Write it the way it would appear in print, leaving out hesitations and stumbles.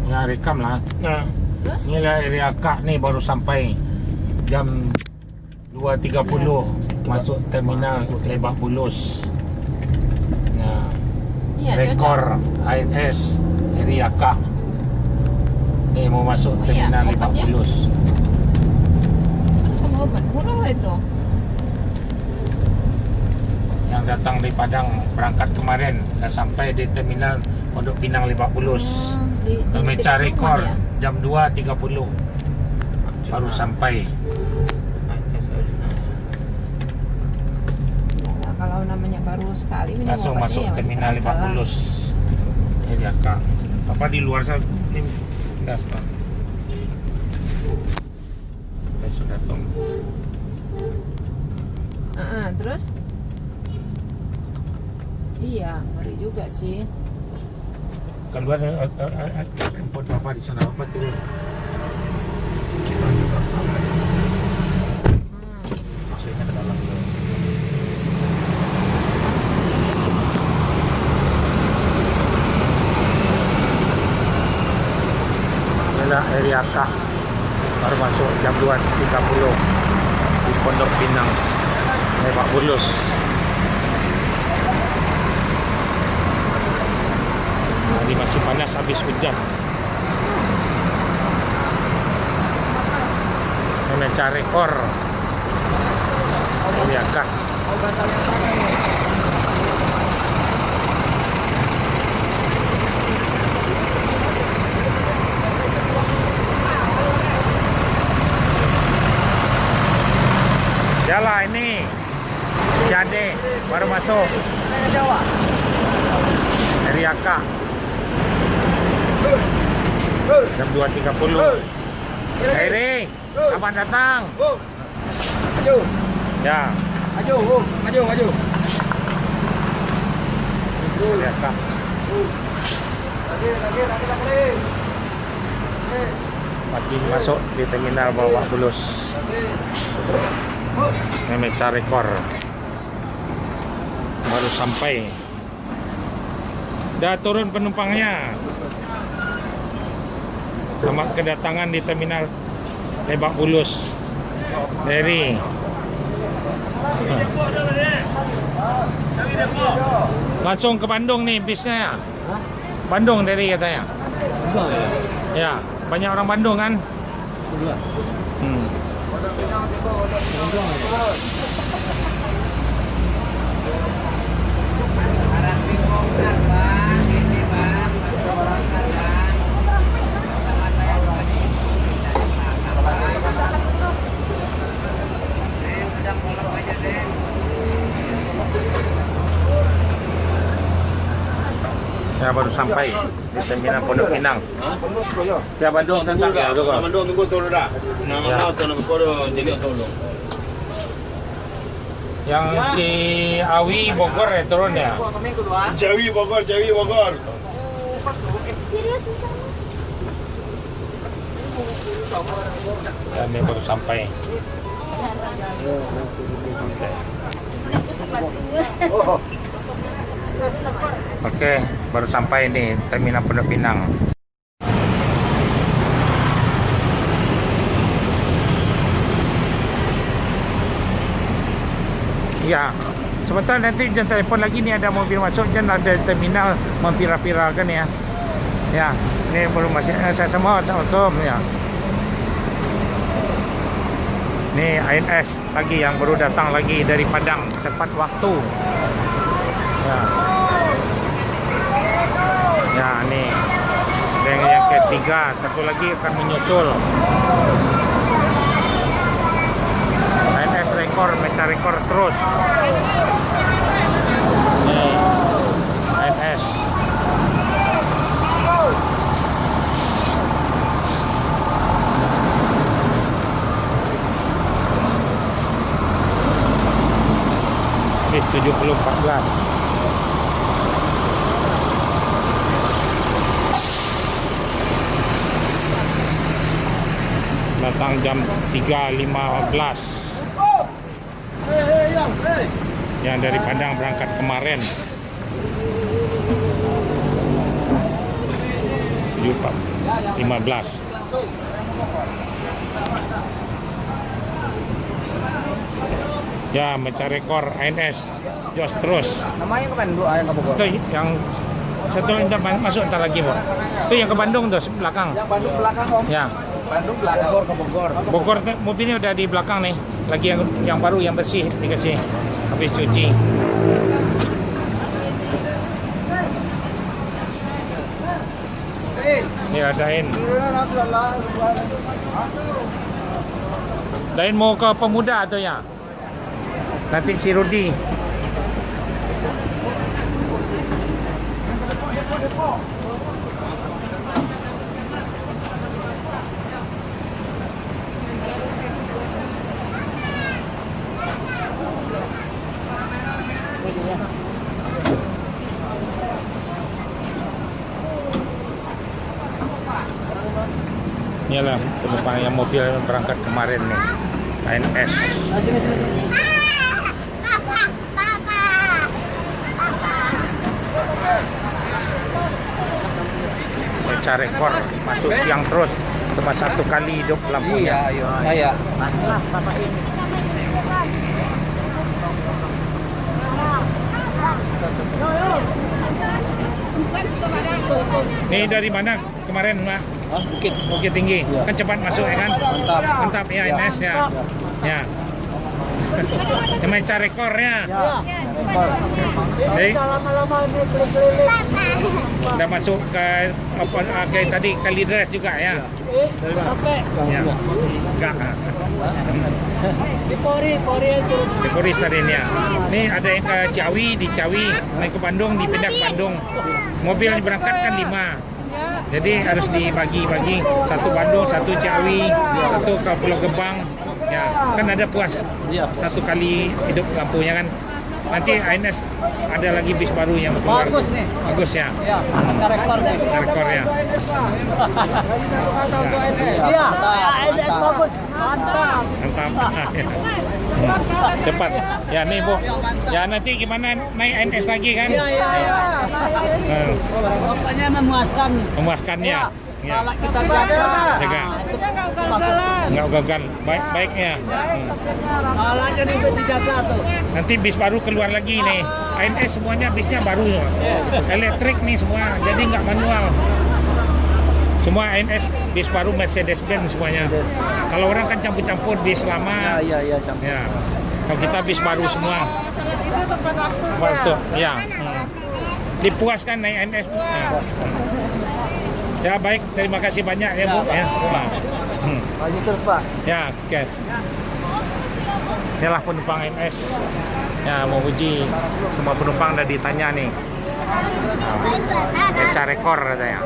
Ya rekam lah. Nah, Terus? Inilah area Kak nih baru sampai jam 2.30 masuk terminal Lebak Bulus. Nah, Iya, rekor INS area Kak. Nih mau masuk Oh, iya, terminal Lebak obatnya? Bulus. Kan sama obat murah itu. Yang datang dari Padang berangkat kemarin dah sampai di terminal Pondok Pinang Lebak Bulus. Memecah dekat rekor rumah ya? jam 2.30 baru sampai. Nah, kalau namanya baru sekali minum Langsung obatnya masuk ya masih terminal terasa Lebak lah. Bulus. Area Kak. Apa di luar sana? Ini dah start. Sudah tunggu. Terus? Iya, ngeri juga sih. Keluar import apa di sana apa tu? Maksudnya ke dalam. Inilah area Kak. Baru masuk jam 2.30 di Pondok Pinang Lebak Bulus. Ini masih panas habis hujan. Memecah rekor. Area Kak. Yalah ini Jade baru masuk area Kak jam 2.30. Heri, kapan datang? maju, Ya, maju, maju, maju. area Kak. Lagi. Pagi masuk di terminal Lebak Bulus. Memecah rekor. Baru sampai. Dah turun penumpangnya. Selamat kedatangan di terminal Lebak Bulus. Dari langsung ke Bandung nih bisnya. Bandung dari katanya. Ya, banyak orang Bandung kan? Ya baru sampai di terminal Pondok Pinang. Ya Bandung tentang ya tu kan. Bandung tunggu turun dah. Nama tu nama kau jadi tolong. Yang Ciawi Bogor ya turun ya. Jawi Bogor. Ya ini baru sampai. Oke, baru sampai nih terminal Pondok Pinang. Ya, sebentar nanti jangan telepon lagi nih, ada mobil masuk, jangan ada terminal memviral-viralkan ya. Ya, ini belum masih saya semua Assalamualaikum ya. Ini INS lagi yang baru datang lagi dari Padang tepat waktu. Ya. Ya, nih. Dan yang ketiga, satu lagi akan menyusul. INS rekor, mecah rekor terus. Nih, INS. Bis 7014. Datang jam 3.15. Yang dari Padang berangkat kemarin 715. Ya, mencari rekor ANS. Jos terus. Namanya kapan dua yang ke Bogor? Itu yang satu yang masuk entar lagi, Bu. Itu yang ke Bandung tuh belakang. Yang Bandung belakang Om. Ya. Bandung belakang. Bogor ke Bogor. Bogor mobilnya udah di belakang nih. Lagi yang baru yang bersih dikasih habis cuci. Ya, Dain. Dain mau ke Pemuda atau ya? Nanti si Rudi. Inilah penumpang yang mobil yang berangkat kemarin nih, ANS. Mencari rekor masuk siang terus, cuma 1 kali hidup lampunya. Iya. Nih dari mana kemarin, Mak? Bukit. Bukit Tinggi. Iya. Kan cepat masuk ya kan? Mantap. Mantap ya, ANS ya. Ya. Yang mencari rekornya. Rekor. Jadi, Lama-lama ini keliling-keliling. udah masuk ke apa kayak tadi Kalideres juga ya. Sampai. Ya. Enggak. Di Pori itu. Di Poris tadi ini ya. Ini ada yang ke Ciawi, di Ciawi, naik ke Bandung, dipindah ke Bandung. Mobil yang berangkat kan 5. Jadi harus dibagi-bagi, 1 Bandung, 1 Ciawi, 1 ke Pulau Gebang. Ya, kan ada puas. Iya. 1 kali hidup lampunya kan. Nanti ANS ada lagi bis baru yang keluar. Bagus nih. Bagus ya. Ya, ada rekor nih. Cari rekornya. Iya, ANS bagus. Mantap. Mantap. Cepat. Ya nih Bu. Ya nanti gimana naik ANS lagi kan? Iya. Eh, Pokoknya memuaskan. Memuaskannya. Ya. Kalau kita jaga. Jaga. Nggak gagal. Baik-baiknya. Kalau jadi dijaga tuh. Nanti bis baru keluar lagi nih. ANS semuanya bisnya baru. Elektrik nih semua. Jadi nggak manual. Semua ANS bis baru Mercedes-Benz semuanya. Kalau orang kan campur-campur bis lama. Iya, campur. Ya. Kalau kita bis baru semua. Itu tepat waktunya. Waktu. Ya. Dipuaskan naik ANS. Ya baik, terima kasih banyak ya Bu. Ya. Lagi terus Pak. Ya, guys. Inilah penumpang ANS. Ya, mau uji semua penumpang udah ditanya nih. Baca rekor katanya.